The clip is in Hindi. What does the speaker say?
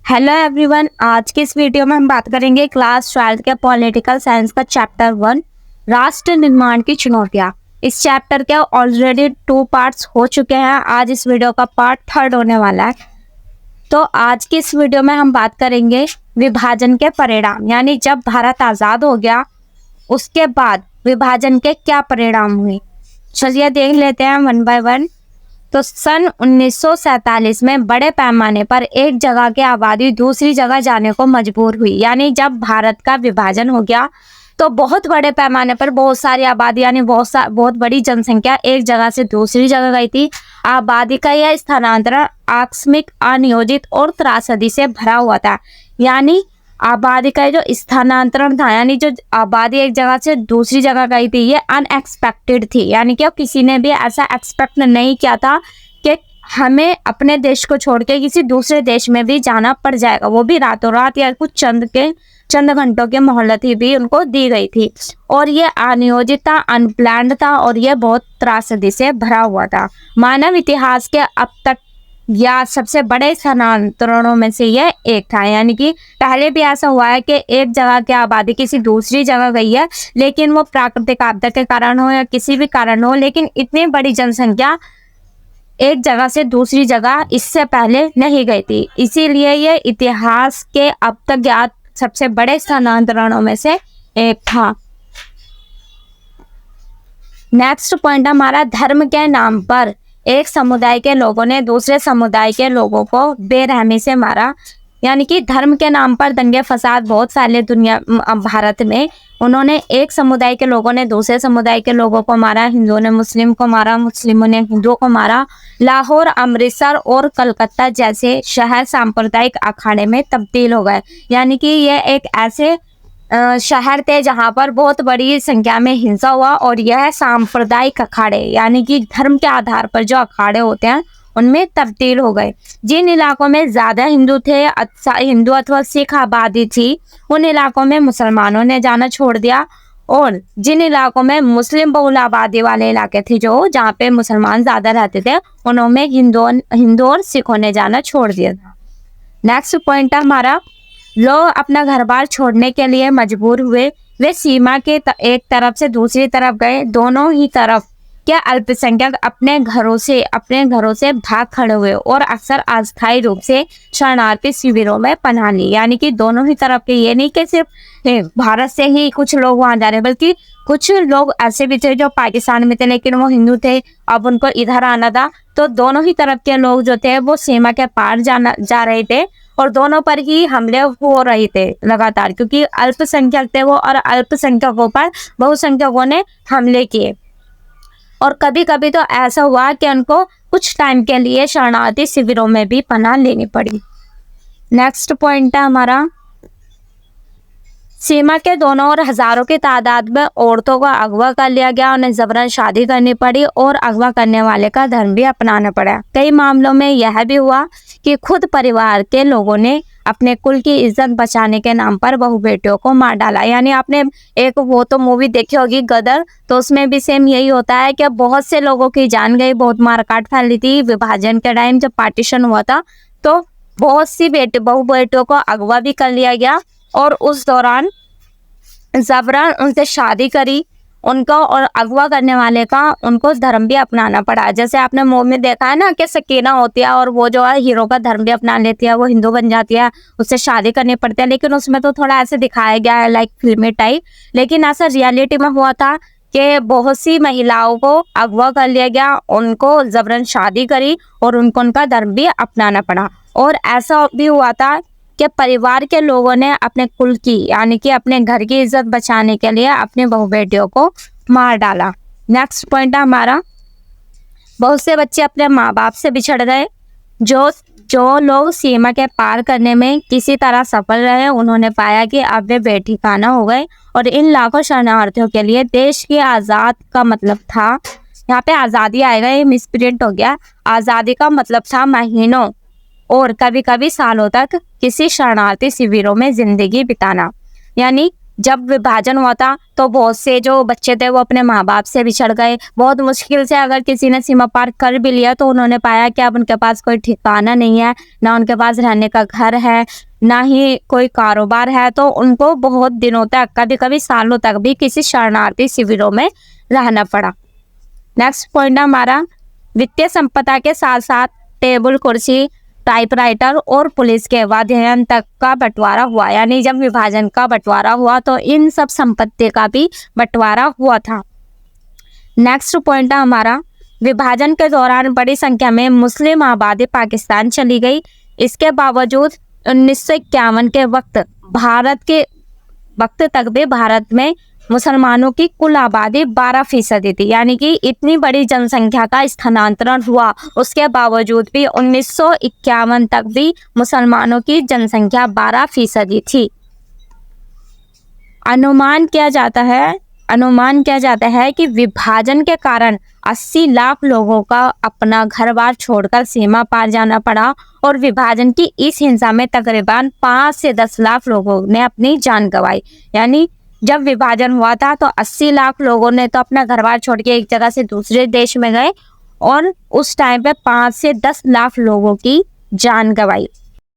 हेलो एवरीवन, आज के इस वीडियो में हम बात करेंगे क्लास 12 के पॉलिटिकल साइंस का चैप्टर 1 राष्ट्र निर्माण की चुनौतियां। इस चैप्टर के ऑलरेडी 2 पार्ट्स हो चुके हैं। आज इस वीडियो का पार्ट 3 होने वाला है। तो आज की इस वीडियो में हम बात करेंगे विभाजन के परिणाम, यानी जब भारत आज़ाद हो गया उसके बाद विभाजन के क्या परिणाम हुए। चलिए देख लेते हैं वन बाय वन। तो सन 1947 में बड़े पैमाने पर एक जगह की आबादी दूसरी जगह जाने को मजबूर हुई। यानी जब भारत का विभाजन हो गया तो बहुत बड़े पैमाने पर बहुत सारी आबादी यानी बहुत बड़ी जनसंख्या एक जगह से दूसरी जगह गई थी। आबादी का यह स्थानांतरण आकस्मिक, अनियोजित और त्रासदी से भरा हुआ था। यानी आबादी का जो स्थानांतरण था, यानी जो आबादी एक जगह से दूसरी जगह गई थी, ये अनएक्सपेक्टेड थी। यानी कि किसी ने भी ऐसा एक्सपेक्ट नहीं किया था कि हमें अपने देश को छोड़ के किसी दूसरे देश में भी जाना पड़ जाएगा, वो भी रातों रात या कुछ चंद घंटों की मोहलत ही भी उनको दी गई थी। और ये अनियोजित था, अनप्लान्ड था और ये बहुत त्रासदी से भरा हुआ था। मानव इतिहास के अब तक या सबसे बड़े स्थानांतरणों में से यह एक था। यानी कि पहले भी ऐसा हुआ है कि एक जगह की आबादी किसी दूसरी जगह गई है, लेकिन वो प्राकृतिक आपदा के कारण हो या किसी भी कारण हो, लेकिन इतनी बड़ी जनसंख्या एक जगह से दूसरी जगह इससे पहले नहीं गई थी। इसीलिए ये इतिहास के अब तक ज्ञात सबसे बड़े स्थानांतरणों में से एक था। नेक्स्ट पॉइंट हमारा, धर्म के नाम पर एक समुदाय के लोगों ने दूसरे समुदाय के लोगों को बेरहमी से मारा। यानी कि धर्म के नाम पर दंगे फसाद बहुत फैले भारत में। उन्होंने एक समुदाय के लोगों ने दूसरे समुदाय के लोगों को मारा, हिंदुओं ने मुस्लिम को मारा, मुस्लिमों ने हिंदुओं को मारा। लाहौर, अमृतसर और कलकत्ता जैसे शहर सांप्रदायिक अखाड़े में तब्दील हो गए। यानी कि ये एक ऐसे शहर थे जहां पर बहुत बड़ी संख्या में हिंसा हुआ और यह सांप्रदायिक अखाड़े यानी कि धर्म के आधार पर जो अखाड़े होते हैं उनमें तब्दील हो गए। जिन इलाकों में ज्यादा हिंदू थे, हिंदू अथवा सिख आबादी थी, उन इलाकों में मुसलमानों ने जाना छोड़ दिया और जिन इलाकों में मुस्लिम बहुल आबादी वाले इलाके थे, जो जहाँ पे मुसलमान ज्यादा रहते थे, उनमें हिंदू और सिखों ने जाना छोड़ दिया था। नेक्स्ट पॉइंट है हमारा, लोग अपना घर बार छोड़ने के लिए मजबूर हुए। वे सीमा के एक तरफ से दूसरी तरफ गए। दोनों ही तरफ के अल्पसंख्यक अपने घरों से भाग खड़े हुए और अक्सर अस्थायी रूप से शरणार्थी शिविरों में पनाह ली। यानी कि दोनों ही तरफ के, ये नहीं कि सिर्फ भारत से ही कुछ लोग वहां जा रहे, बल्कि कुछ लोग ऐसे भी थे जो पाकिस्तान में थे लेकिन वो हिंदू थे, अब उनको इधर आना था। तो दोनों ही तरफ के लोग जो थे वो सीमा के पार जा रहे थे और दोनों पर ही हमले हो रहे थे लगातार, क्योंकि अल्पसंख्यक थे वो और अल्पसंख्यकों पर बहुसंख्यकों ने हमले किए। और कभी कभी तो ऐसा हुआ कि उनको कुछ टाइम के लिए शरणार्थी शिविरों में भी पनाह लेनी पड़ी। नेक्स्ट पॉइंट है हमारा, सीमा के दोनों ओर हजारों की तादाद में औरतों को अगवा कर लिया गया, उन्हें जबरन शादी करनी पड़ी और अगवा करने वाले का धर्म भी अपनाना पड़ा। कई मामलों में यह भी हुआ कि खुद परिवार के लोगों ने अपने कुल की इज्जत बचाने के नाम पर बहु बेटियों को मार डाला। यानी आपने एक वो तो मूवी देखी होगी गदर, तो उसमें भी सेम यही होता है कि बहुत से लोगों की जान गई, बहुत मारकाट फैली थी। विभाजन के टाइम जब पार्टीशन हुआ था तो बहुत सी बहु बेटियों को अगवा भी कर लिया गया और उस दौरान जबरन उनसे शादी करी उनको, और अगवा करने वाले का उनको धर्म भी अपनाना पड़ा। जैसे आपने मूवी में देखा है ना कि सकीना होती है और वो जो है हीरो का धर्म भी अपना लेती है, वो हिंदू बन जाती है, उससे शादी करनी पड़ती है। लेकिन उसमें तो थोड़ा ऐसे दिखाया गया है लाइक फिल्मी टाइप, लेकिन ऐसा रियलिटी में हुआ था कि बहुत सी महिलाओं को अगवा कर लिया गया, उनको जबरन शादी करी और उनको उनका धर्म भी अपनाना पड़ा। और ऐसा भी हुआ था कि परिवार के लोगों ने अपने कुल की यानी कि अपने घर की इज्जत बचाने के लिए अपने बहु बेटियों को मार डाला। नेक्स्ट पॉइंट है हमारा, बहुत से बच्चे अपने माँ बाप से बिछड़ गए। जो लोग सीमा के पार करने में किसी तरह सफल रहे, उन्होंने पाया कि अब वे बेठिकाना हो गए और इन लाखों शरणार्थियों के लिए देश की आज़ाद का मतलब था, यहाँ पे आज़ादी आएगा, ये मिसप्रिंट हो गया, आज़ादी का मतलब था महीनों और कभी कभी सालों तक किसी शरणार्थी शिविरों में जिंदगी बिताना। यानी जब विभाजन हुआ था तो बहुत से जो बच्चे थे वो अपने माँ बाप से बिछड़ गए। बहुत मुश्किल से अगर किसी ने सीमा पार कर भी लिया तो उन्होंने पाया कि अब उनके पास कोई ठिकाना नहीं है, ना उनके पास रहने का घर है, ना ही कोई कारोबार है। तो उनको बहुत दिनों तक, कभी कभी सालों तक भी किसी शरणार्थी शिविरों में रहना पड़ा। नेक्स्ट पॉइंट है हमारा, वित्तीय संपदा के साथ साथ टेबल, कुर्सी, टाइपराइटर और पुलिस के वाद्य यंत्र तक का बंटवारा हुआ। यानी जब विभाजन का बंटवारा हुआ तो इन सब संपत्ति का भी बंटवारा हुआ था। नेक्स्ट पॉइंट है हमारा, विभाजन के दौरान बड़ी संख्या में मुस्लिम आबादी पाकिस्तान चली गई। इसके बावजूद 1951 के वक्त तक भी भारत में मुसलमानों की कुल आबादी 12% थी। यानी कि इतनी बड़ी जनसंख्या का स्थानांतरण हुआ, उसके बावजूद भी 1951 तक भी मुसलमानों की जनसंख्या 12% थी। अनुमान किया जाता है कि विभाजन के कारण 80 लाख लोगों का अपना घर बार छोड़कर सीमा पार जाना पड़ा और विभाजन की इस हिंसा में तकरीबन 5 से 10 लाख लोगों ने अपनी जान गंवाई। यानी जब विभाजन हुआ था तो 80 लाख लोगों ने तो अपना घर बार छोड़ के एक जगह से दूसरे देश में गए और उस टाइम पे 5 से 10 लाख लोगों की जान गंवाई।